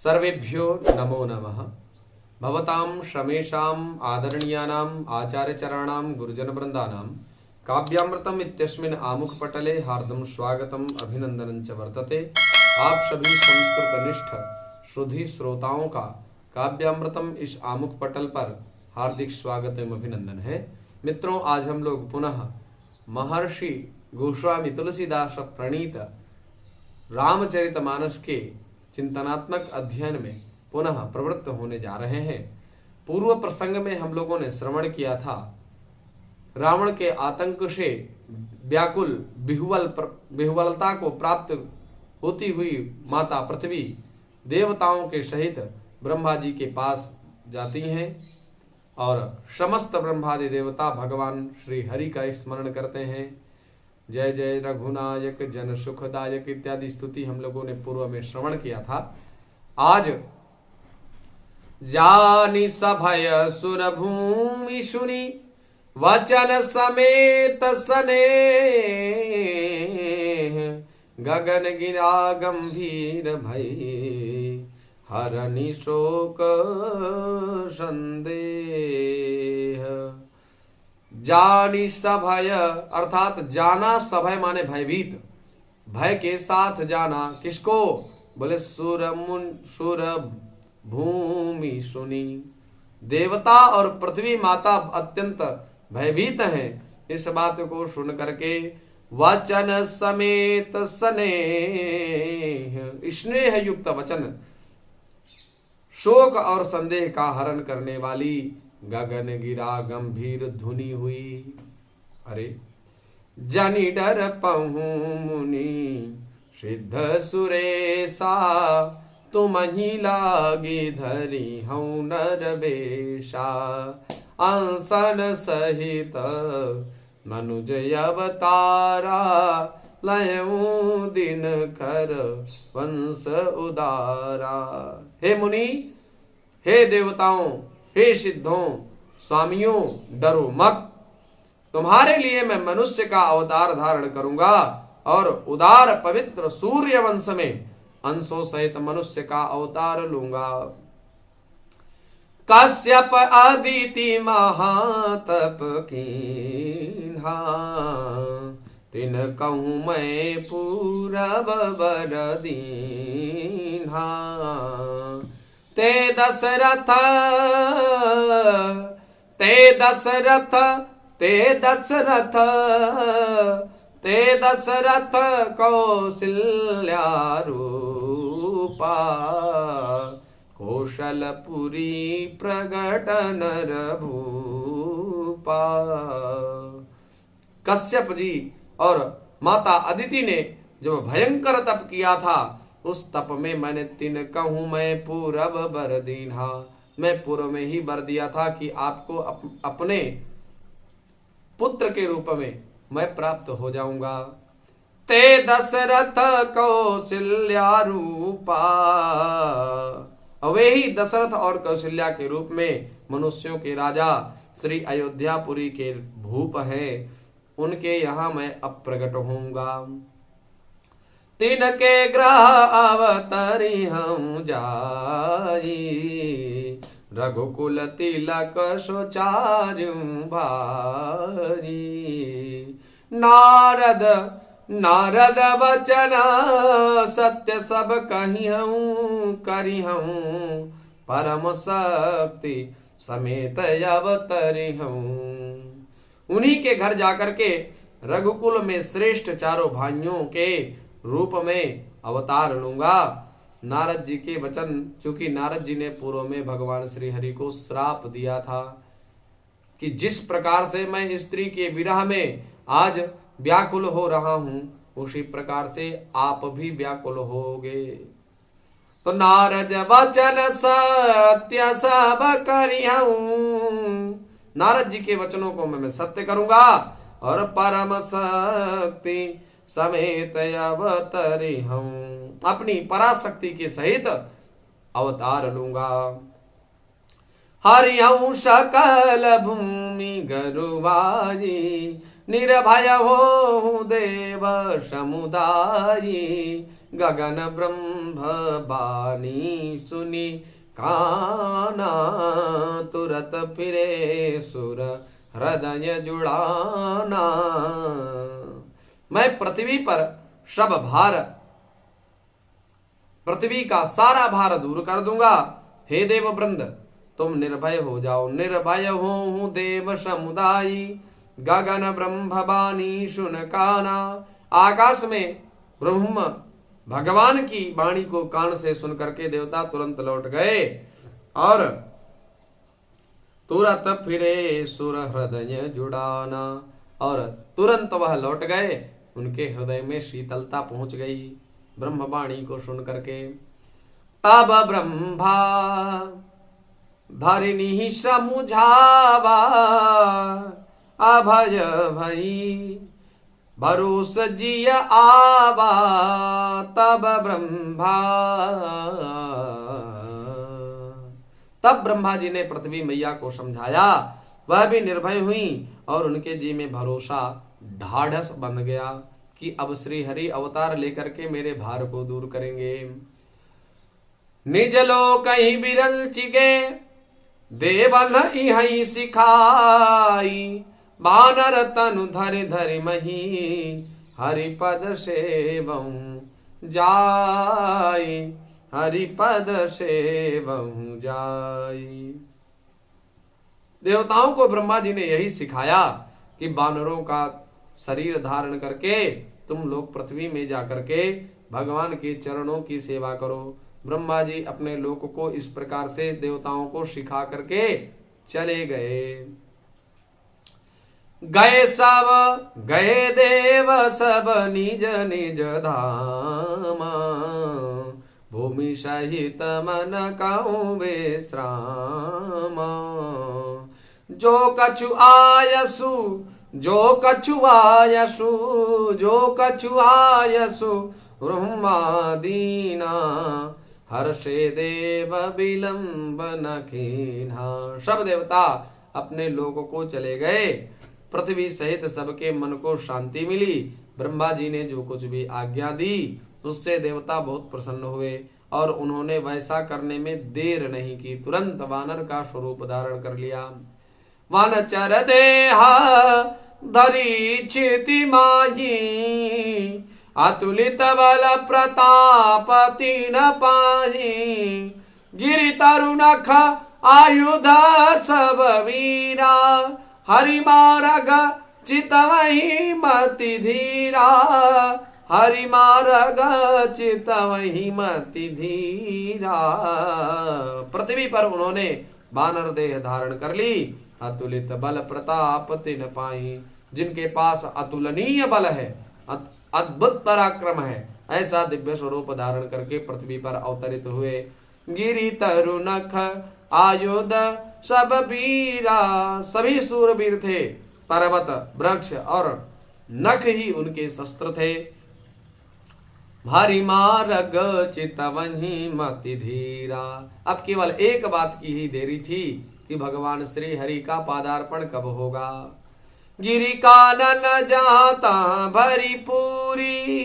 सर्वेभ्यो नमो नमः। भवतां श्रमेषाम् आदरणीयानाम् आचार्यचरणां गुरुजनवृन्दानां काव्यामृतम् इत्यस्मिन् आमुखपटले हार्दं स्वागतम् अभिनंदनं च वर्तते। आप सभी संस्कृतनिष्ठ श्रुधि श्रोताओं का काव्यामृतम इस आमुख पटल पर हार्दिक स्वागत एवं अभिनंदन है। मित्रों, आज हम लोग पुनः महर्षि गोस्वामी तुलसीदास प्रणीत रामचरितमानस के चिंतनात्मक अध्ययन में पुनः प्रवृत्त होने जा रहे हैं। पूर्व प्रसंग में हम लोगों ने श्रवण किया था रावण के आतंक से व्याकुल विह्वलता को प्राप्त होती हुई माता पृथ्वी देवताओं के सहित ब्रह्मा जी के पास जाती हैं और समस्त ब्रह्मादि देवता भगवान श्री हरि का स्मरण करते हैं। जय जय रघुनायक जन सुखदायक इत्यादि स्तुति हम लोगों ने पूर्व में श्रवण किया था। आज जानी सभय सुर भूमि सुनी वचन समेत सने गगन गिरा गंभीर भई हरनि शोक संदेह। जानी सभय अर्थात जाना, सभय माने भयभीत, भय के साथ जाना। किसको? बोले सुर भूमि सुनी। देवता और पृथ्वी माता अत्यंत भयभीत हैं। इस बात को सुन करके वचन समेत स्नेह, स्नेह युक्त वचन, शोक और संदेह का हरण करने वाली गगन गिरा गंभीर धुनी हुई। अरे जनि डर पहु मुनि सिद्ध सुरेशा तुम ही लागी धरी हूं नर बेशा अंसन सहित मनुज अवतारा लयऊ दिन कर वंश उदारा। हे मुनि, हे देवताओं, हे सिद्धों, स्वामियों, डरो मत। तुम्हारे लिए मैं मनुष्य का अवतार धारण करूंगा और उदार पवित्र सूर्य वंश में अंशों सहित मनुष्य का अवतार लूंगा। कश्यप अदिति महातप कीन्हा तिन कहूं मैं पूरब बर दीन्हा। ते दशरथ ते दशरथ ते दशरथ ते दशरथ कौशल्या रूपा कौशलपुरी प्रगट नर भूपा। कश्यप जी और माता अदिति ने जो भयंकर तप किया था, उस तप में मैंने तिन कहूं मैं पूरब बर दीन्हा, मैं पूर्व में ही बर दिया था कि आपको अपने पुत्र के रूप में मैं प्राप्त हो जाऊंगा। ते दशरथ कौशल्या रूपा, वे ही दशरथ और कौशल्या के रूप में मनुष्यों के राजा श्री अयोध्यापुरी के भूप हैं। उनके यहाँ मैं अब प्रकट होऊंगा। तिनके ग्रह अवतरी हम जाई रघुकुल तिलक सोचार्यु भारी। नारद नारद वचन सत्य सब कही हूँ करी हूँ परम शक्ति समेत अवतरी हूँ। उन्हीं के घर जाकर के रघुकुल में श्रेष्ठ चारों भाइयों के रूप में अवतार लूंगा। नारद जी के वचन, चूंकि नारद जी ने पूर्व में भगवान श्री हरि को श्राप दिया था कि जिस प्रकार से मैं स्त्री के विरह में आज व्याकुल हो रहा हूं, उसी प्रकार से आप भी व्याकुल होगे। तो नारद वचन सत्य सब करिहूं, नारद जी के वचनों को मैं सत्य करूंगा और परम शक्ति समेत अवतरी हूं, अपनी पराशक्ति के सहित अवतार लूंगा। हरिहूं सकल भूमि गरुवारी निर्भय हो देव समुदायी गगन ब्रह्म बानी सुनी काना, तुरत फिरे सुर हृदय जुड़ाना। मैं पृथ्वी पर सब भार, पृथ्वी का सारा भार दूर कर दूंगा। हे देव वृंद, तुम निर्भय हो जाओ। निर्भय हो देव समुदायी, गगन ब्रह्म बानी सुन काना। आकाश में ब्रह्म भगवान की वाणी को कान से सुन करके देवता तुरंत लौट गए और तुरंत फिरे सुर हृदय जुड़ाना, और तुरंत वह लौट गए। उनके हृदय में शीतलता पहुंच गई ब्रह्मवाणी को सुन करके। तब ब्रह्मा धरनी समुझावा, अभय भई भरोस जिय आवा। तब ब्रह्मा जी ने पृथ्वी मैया को समझाया, वह भी निर्भय हुई और उनके जी में भरोसा ढाढ़स बन गया कि अब श्री हरि अवतार लेकर के मेरे भार को दूर करेंगे। निज लोक कहीं बिरल चिगे, देवन इहै सिखाई। बानर तनु धरि धरि मही, हरिपद सेवहु जाई। हरिपद सेवहु जाई। देवताओं को ब्रह्मा जी ने यही सिखाया कि बानरों का शरीर धारण करके तुम लोग पृथ्वी में जाकर के भगवान के चरणों की सेवा करो। ब्रह्मा जी अपने लोक को इस प्रकार से देवताओं को सिखा करके चले गए। गए सब गए देव सब निज निज धामा, भूमि सहित मन कहूँ विश्रामा। जो कछु आयसु जो कछु आयसु जो कछु आयसु ब्रह्मादीना, हर्षे देव विलंब न कीन्हा। सब देवता अपने लोक को चले गए। पृथ्वी सहित सबके मन को शांति मिली। ब्रह्मा जी ने जो कुछ भी आज्ञा दी उससे देवता बहुत प्रसन्न हुए और उन्होंने वैसा करने में देर नहीं की, तुरंत वानर का स्वरूप धारण कर लिया। वानचर देहा धरी क्षिति माही, अतुलित बल प्रताप तीन पाही। गिरि तरुणख आयुध सब वीरा, हरि मार्ग चितवहि मति धीरा। हरि मार्ग चितवहि मति धीरा। पृथ्वी पर उन्होंने वानर देह धारण कर ली। अतुलित बल प्रताप तिन पाई, जिनके पास अतुलनीय बल है, अद्भुत पराक्रम है, ऐसा दिव्य स्वरूप धारण करके पृथ्वी पर अवतरित हुए। गिरि तरु नख आयुध सब वीरा, सभी सूरवीर थे। पर्वत वृक्ष और नख ही उनके शस्त्र थे। भारी मार्ग चितवहि मति धीरा। अब केवल एक बात की ही देरी थी कि भगवान श्री हरि का पादार्पण कब होगा। गिरि कानन जाता भरी पूरी,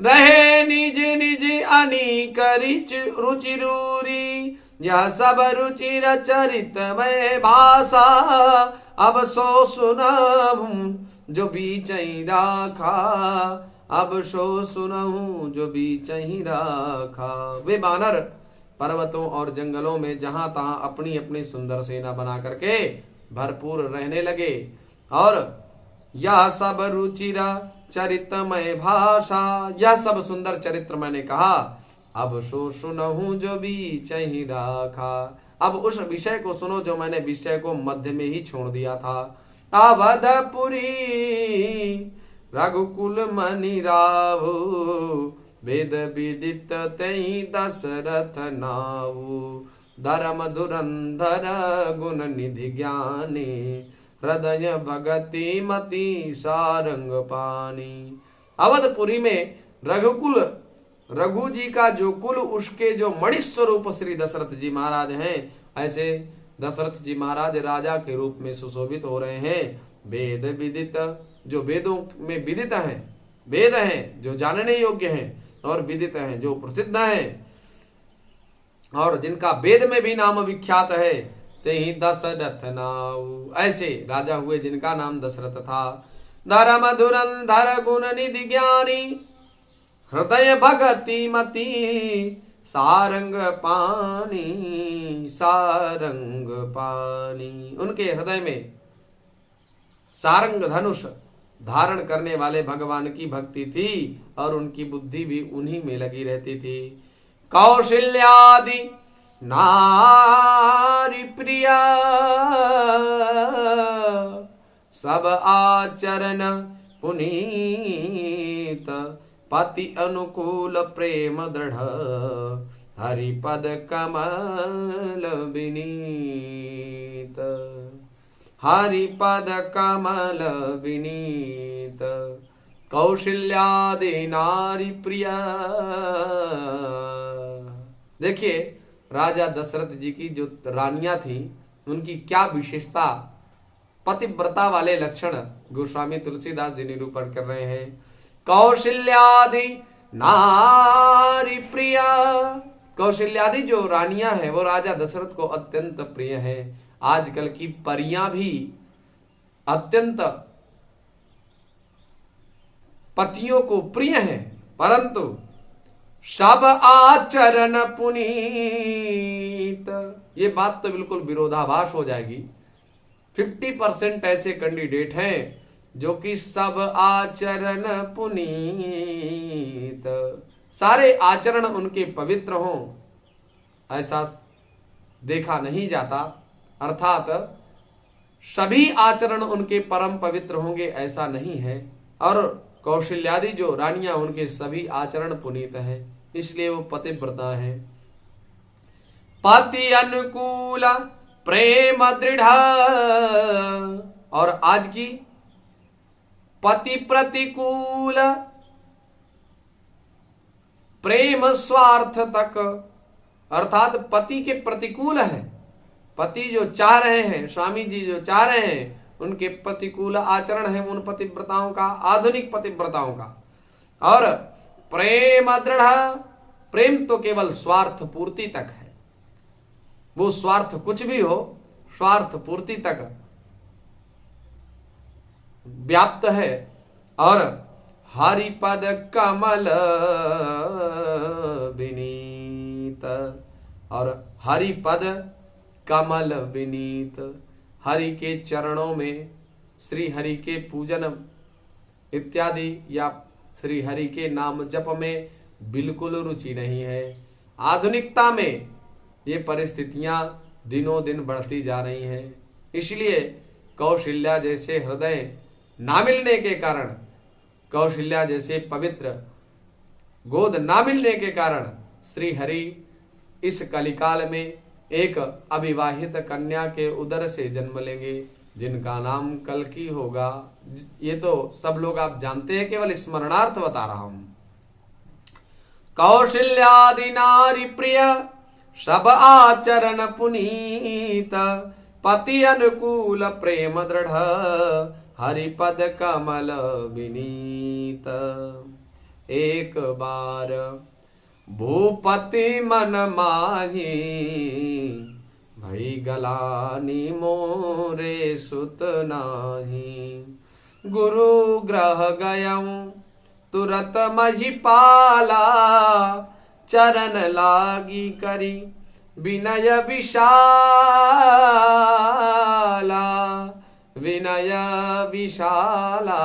रहे निज निज अनीक रुचि रूरी। यह सब रुचिर चरित में भाषा, अब सो सुनहु जो बीचहि राखा। अब सो सुनहु जो बीचहि राखा। वे बानर पर्वतों और जंगलों में जहां तहां अपनी अपनी सुंदर सेना बना करके भरपूर रहने लगे और यह सब रुचिरा चरित्रमय भाषा, यह सब सुंदर चरित्र मैंने कहा। अब सो सुनहु जो बीचहि राखा। अब उस विषय को सुनो जो मैंने विषय को मध्य में ही छोड़ दिया था। अवधपुरी रघुकुल मणि रावु, वेद विदित तहि दशरथ नावु। धर्म धुरंधर गुण निधि ज्ञानी, हृदय भगति मति सारंग पानी। अवधपुरी में रघु जी का जो कुल, उसके जो मणि स्वरूप श्री दशरथ जी महाराज हैं, ऐसे दशरथ जी महाराज राजा के रूप में सुशोभित हो रहे हैं। वेद विदित, जो वेदों में विदित हैं, वेद हैं जो जानने योग्य हैं, और विदित हैं, जो प्रसिद्ध हैं और जिनका वेद में भी नाम विख्यात है, ते ही दशरथ नाऊ। ऐसे राजा हुए जिनका नाम दशरथ था। धर्म धुरंधर गुण निधि ज्ञानी, हृदय भगति मति, सारंग पानी सारंग पानी। उनके हृदय में सारंग धनुष धारण करने वाले भगवान की भक्ति थी और उनकी बुद्धि भी उन्हीं में लगी रहती थी। कौशल्यादि नारी प्रिया, सब आचरण पुनीत, पति अनुकूल प्रेम दृढ़, हरिपद कमल विनीत, हरिपद कमल विनीत। कौशल्यादि नारी प्रिया। देखिए राजा दशरथ जी की जो रानियां थी उनकी क्या विशेषता, पतिव्रता वाले लक्षण गोस्वामी तुलसीदास जी निरूपण कर रहे हैं। कौशल्यादि नारी प्रिया, कौशल्यादि जो रानियां हैं वो राजा दशरथ को अत्यंत प्रिय है। आजकल की परियां भी अत्यंत पतियों को प्रिय हैं, परंतु सब आचरण पुनीत, ये बात तो बिल्कुल विरोधाभास हो जाएगी। 50% ऐसे कैंडिडेट हैं जो कि सब आचरण पुनीत, सारे आचरण उनके पवित्र हों, ऐसा देखा नहीं जाता। अर्थात सभी आचरण उनके परम पवित्र होंगे ऐसा नहीं है। और कौशल्यादि जो रानियां उनके सभी आचरण पुनीत हैं, इसलिए वो पतिव्रता है। पति अनुकूल प्रेम दृढ़, और आज की पति प्रतिकूल प्रेम स्वार्थ तक, अर्थात पति के प्रतिकूल है। पति जो चाह रहे हैं, स्वामी जी जो चाह रहे हैं, उनके प्रतिकूल आचरण है उन पतिव्रताओं का, आधुनिक पतिव्रताओं का। और प्रेम दृढ़, प्रेम तो केवल स्वार्थ पूर्ति तक है, वो स्वार्थ कुछ भी हो, स्वार्थ पूर्ति तक व्याप्त है। और हरिपद कमल विनीत, और हरिपद कमल विनीत, हरि के चरणों में श्री हरि के पूजन इत्यादि या श्री हरि के नाम जप में बिल्कुल रुचि नहीं है। आधुनिकता में ये परिस्थितियां दिनों दिन बढ़ती जा रही हैं। इसलिए कौशल्या जैसे हृदय ना मिलने के कारण, कौशल्या जैसे पवित्र गोद ना मिलने के कारण श्री हरि इस कलिकाल में एक अविवाहित कन्या के उदर से जन्म लेंगे जिनका नाम कल्कि होगा। ये तो सब लोग आप जानते हैं, केवल स्मरणार्थ बता रहा हूं। कौशल्यादि नारी प्रिय, सब आचरण पुनीत, पति अनुकूल प्रेम दृढ़, हरिपद कमल विनीत। एक बार भूपति मन माही, भई गलानी मोरे सुत नाही। गुरु ग्रह गयऊं तुरत महिपाला, चरण लागी करी विनय विशाला, विनय विशाला,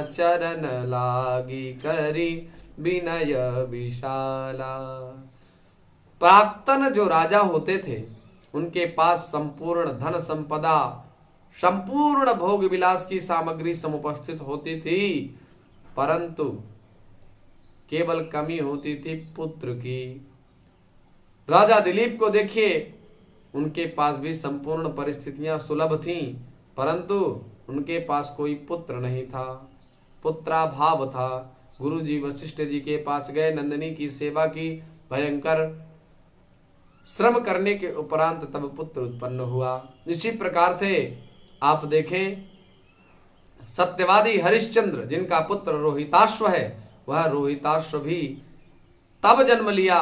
चरण लागी करी विनय विशाला। प्राक्तन जो राजा होते थे उनके पास संपूर्ण धन संपदा, संपूर्ण भोग विलास की सामग्री समुपस्थित होती थी, परंतु केवल कमी होती थी पुत्र की। राजा दिलीप को देखिए, उनके पास भी संपूर्ण परिस्थितियां सुलभ थीं, परंतु उनके पास कोई पुत्र नहीं था, पुत्राभाव था। गुरु जी वशिष्ठ जी के पास गए, नंदिनी की सेवा की, भयंकर श्रम करने के उपरांत तब पुत्र उत्पन्न हुआ। इसी प्रकार से आप देखें, सत्यवादी हरिश्चंद्र जिनका पुत्र रोहिताश्व है, वह रोहिताश्व भी तब जन्म लिया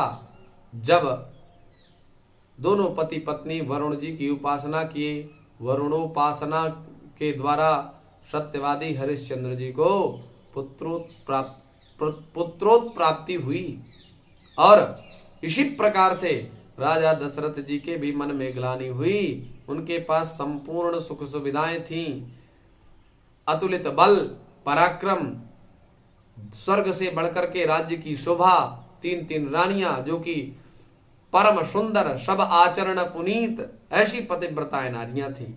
जब दोनों पति पत्नी वरुण जी की उपासना किए। वरुणोपासना के द्वारा सत्यवादी हरिश्चंद्र जी को पुत्रोत्प्राप्ति हुई और इसी प्रकार से राजा दशरथ जी के भी मन में ग्लानि हुई। उनके पास संपूर्ण सुख सुविधाएं थीं, अतुलित बल पराक्रम, स्वर्ग से बढ़कर के राज्य की शोभा, 3 रानियां जो कि परम सुंदर, सब आचरण पुनीत, ऐसी पतिव्रताएं नारियां थीं।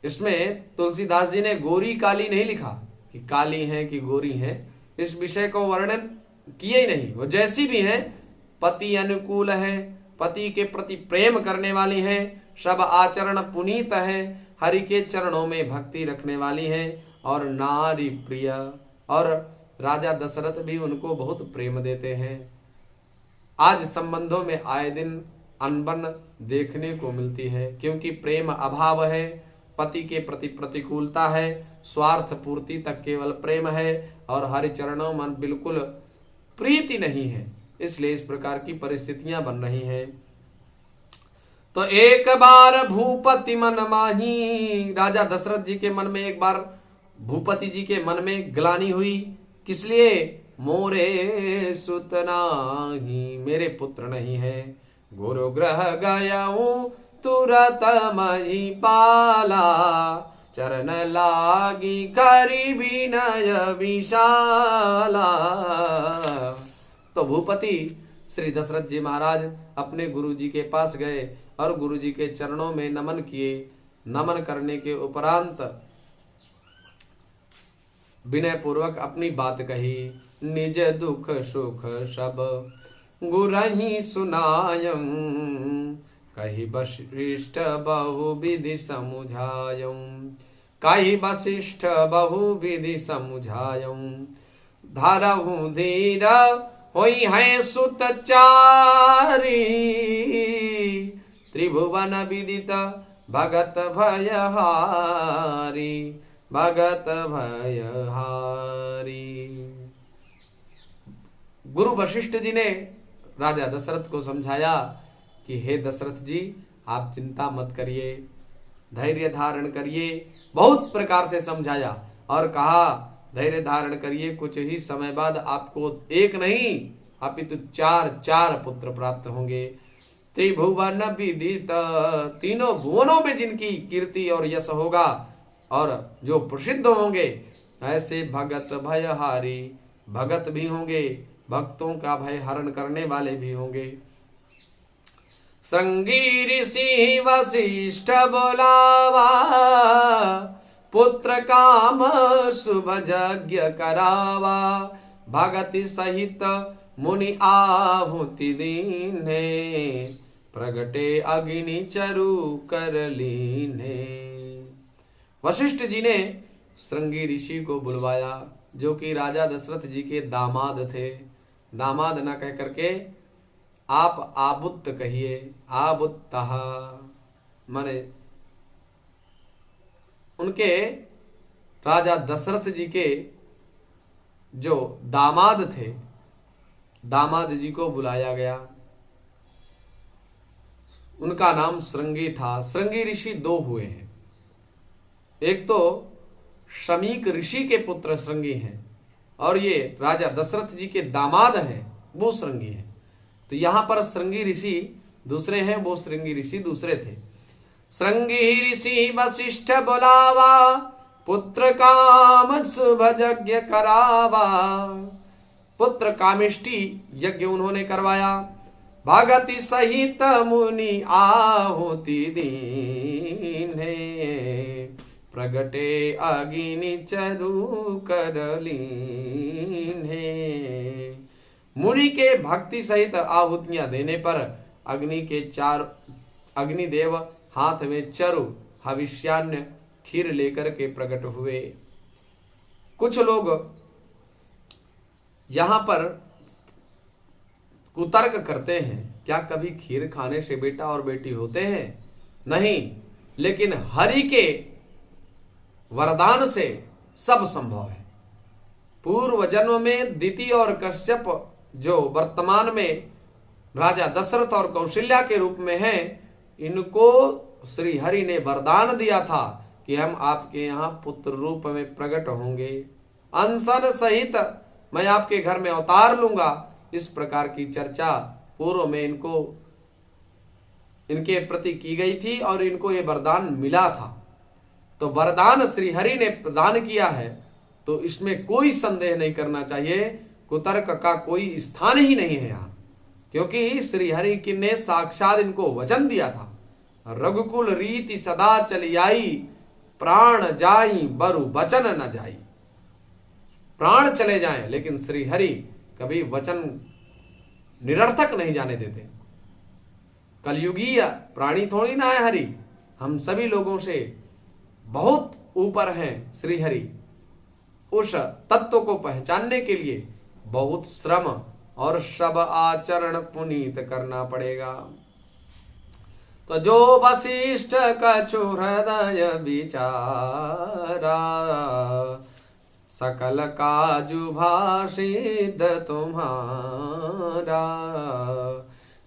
इसमें तुलसीदास जी ने गोरी काली नहीं लिखा कि काली हैं कि गोरी हैं, इस विषय को वर्णन किए ही नहीं। वो जैसी भी हैं, पति अनुकूल है, पति के प्रति प्रेम करने वाली हैं, सब आचरण पुनीत है, हरि के चरणों में भक्ति रखने वाली हैं और नारी प्रिय। और राजा दशरथ भी उनको बहुत प्रेम देते हैं। आज संबंधों में आए दिन अनबन देखने को मिलती है, क्योंकि प्रेम अभाव है, पति के प्रति प्रतिकूलता है, स्वार्थ पूर्ति तक केवल प्रेम है और हरि चरणों में बिल्कुल प्रीति नहीं है। इसलिए इस प्रकार की परिस्थितियां बन रही हैं। तो एक बार भूपति मन माही, राजा दशरथ जी के मन में एक बार भूपति जी के मन में ग्लानि हुई। किस लिए? मोरे सुत नाही, मेरे पुत्र नहीं है। गुरु ग्रह गयाऊं तुरत मही पाला, चरण लागी करी विनय विशाला। तो भूपति श्री दशरथ जी महाराज अपने गुरु जी के पास गए और गुरु जी के चरणों में नमन किए। नमन करने के उपरांत विनय पूर्वक अपनी बात कही। निज दुख सुख सब गुरहि सुनायं, कही वशिष्ठ बहु विधि समुझायं, कही वशिष्ठ बहु विधि समुझायं। धरहु धीर होई है सुतचारी, त्रिभुवन विदित भगत भयहारी, भगत भयहारी। गुरु वशिष्ठ जी ने राजा दशरथ को समझाया कि हे दशरथ जी, आप चिंता मत करिए, धैर्य धारण करिए। बहुत प्रकार से समझाया और कहा धैर्य धारण करिए, कुछ ही समय बाद आपको एक नहीं अपितु 4 पुत्र प्राप्त होंगे। त्रिभुवन विदित, तीनों भुवनों में जिनकी कीर्ति और यश होगा और जो प्रसिद्ध होंगे, ऐसे भगत भयहारी, भगत भी होंगे, भक्तों का भय हरण करने वाले भी होंगे। श्रृंगी ऋषि वशिष्ठ बोलावा, पुत्र काम शुभ यज्ञ करावा, भगति सहित मुनि आहुति दीन्हे, प्रगटे अग्नि चरु कर लीन्हे। वशिष्ठ जी ने श्रृंगी ऋषि को बुलवाया, जो कि राजा दशरथ जी के दामाद थे। दामाद न कह करके आप आबुत्त कहिए, आबुत्तः माने उनके राजा दशरथ जी के जो दामाद थे, दामाद जी को बुलाया गया। उनका नाम श्रृंगी था। श्रृंगी ऋषि 2 हुए हैं। एक तो शमीक ऋषि के पुत्र श्रृंगी हैं और ये राजा दशरथ जी के दामाद हैं, वो श्रृंगी हैं। तो यहां पर श्रृंगी ऋषि दूसरे हैं, वो श्रृंगी ऋषि दूसरे थे। श्रृंगी ऋषि वशिष्ठ बोलावा, पुत्र काम शुभ यज्ञ करावा, पुत्र कामिष्टि यज्ञ उन्होंने करवाया। भगति सहित मुनि आहुति दीन्हे, प्रगटे अग्नि चरु कर लीन्हे। मुनि के भक्ति सहित आहुतियां देने पर अग्निदेव हाथ में चरु हविष्यान्न खीर लेकर के प्रकट हुए। कुछ लोग यहां पर कुतर्क करते हैं, क्या कभी खीर खाने से बेटा और बेटी होते हैं? नहीं, लेकिन हरि के वरदान से सब संभव है। पूर्व जन्म में दिति और कश्यप जो वर्तमान में राजा दशरथ और कौशल्या के रूप में हैं, इनको श्री हरि ने वरदान दिया था कि हम आपके यहाँ पुत्र रूप में प्रकट होंगे, अनशन सहित मैं आपके घर में अवतार लूंगा। इस प्रकार की चर्चा पूर्व में इनके प्रति की गई थी और इनको ये वरदान मिला था। तो वरदान श्री हरि ने प्रदान किया है, तो इसमें कोई संदेह नहीं करना चाहिए, कुतर्क का कोई स्थान ही नहीं है यहाँ, क्योंकि श्री हरि की ने साक्षात इनको वचन दिया था, रघुकुल रीति सदा चली आई, प्राण जाई बरु वचन न जाई। प्राण चले जाएं लेकिन श्री हरि कभी वचन निरर्थक नहीं जाने देते। कलयुगीय प्राणी थोड़ी ना है हरि, हम सभी लोगों से बहुत ऊपर हैं श्री हरि। उस तत्व को पहचानने के लिए बहुत श्रम और सब आचरण पुनीत करना पड़ेगा। तो जो वशिष्ठ कछु हृदय विचारा, सकल काजु भाषित तुम्हारा।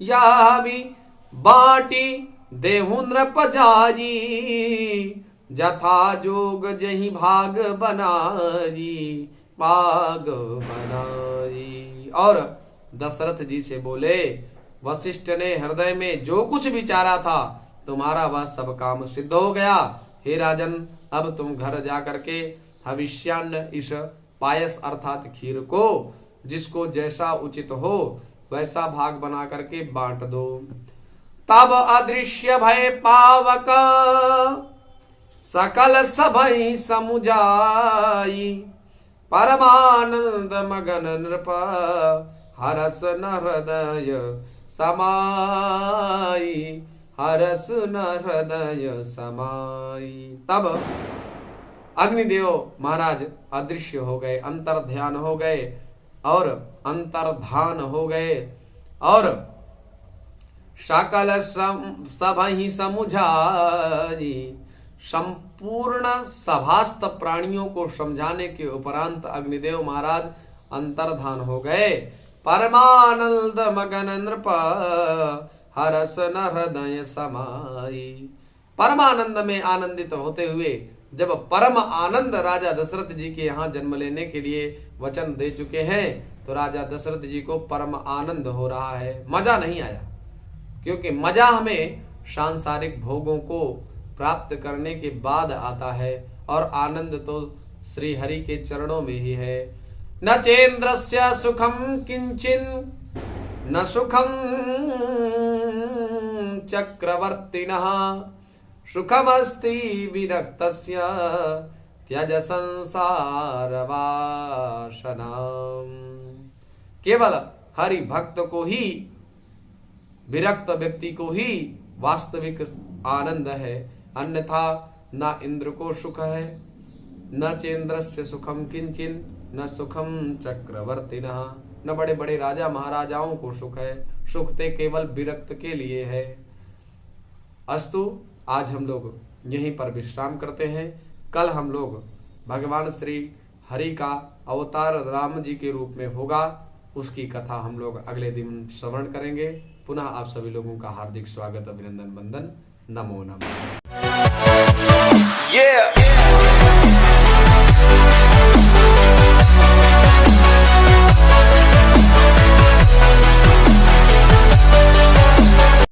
या भी बाटी देहु नृप जाई, जथा जोग जही भाग बनाई, भाग बनाई। और दशरथ जी से बोले, वशिष्ठ ने हृदय में जो कुछ विचारा था तुम्हारा वह सब काम सिद्ध हो गया। हे राजन, अब तुम घर जा करके हविष्यान्न इस पायस अर्थात खीर को, जिसको जैसा उचित हो वैसा भाग बना करके बांट दो। तब अदृश्य भय पावक, सकल सभई समुझाई, परमानंद मगन नृप, हरस न हृदय समाई, हरस न हृदय समाई। तब अग्निदेव महाराज अदृश्य हो गए, अंतर्ध्यान हो गए और अंतर्धान हो गए, और सकल सभई समुझाई, संपूर्ण सभास्थ प्राणियों को समझाने के उपरांत अग्निदेव महाराज अंतर्धान हो गए। परमानंद मगन नृप, हरस न हृदय समाई। परमानंद में आनंदित होते हुए जब परम आनंद राजा दशरथ जी के यहाँ जन्म लेने के लिए वचन दे चुके हैं, तो राजा दशरथ जी को परम आनंद हो रहा है। मजा नहीं आया, क्योंकि मजा हमें सांसारिक भोगों को प्राप्त करने के बाद आता है, और आनंद तो श्री हरि के चरणों में ही है। न चेन्द्रस्य सुखम किंचिन, न सुखम चक्रवर्तिनः, सुखमस्ति विरक्तस्य त्यज संसार वासनाम। केवल हरि भक्त को ही, विरक्त व्यक्ति को ही वास्तविक आनंद है, अन्यथा न इंद्र को सुख है, न चेन्द्रस्य सुखम किंचिन, न सुखम चक्रवर्तिनः, न बड़े बड़े राजा महाराजाओं को सुख है, सुख ते केवल विरक्त के लिए है। अस्तु, आज हम लोग यहीं पर विश्राम करते हैं। कल हम लोग भगवान श्री हरि का अवतार राम जी के रूप में होगा, उसकी कथा हम लोग अगले दिन श्रवण करेंगे। पुनः आप सभी लोगों का हार्दिक स्वागत, अभिनंदन, वंदन, नमो नमः।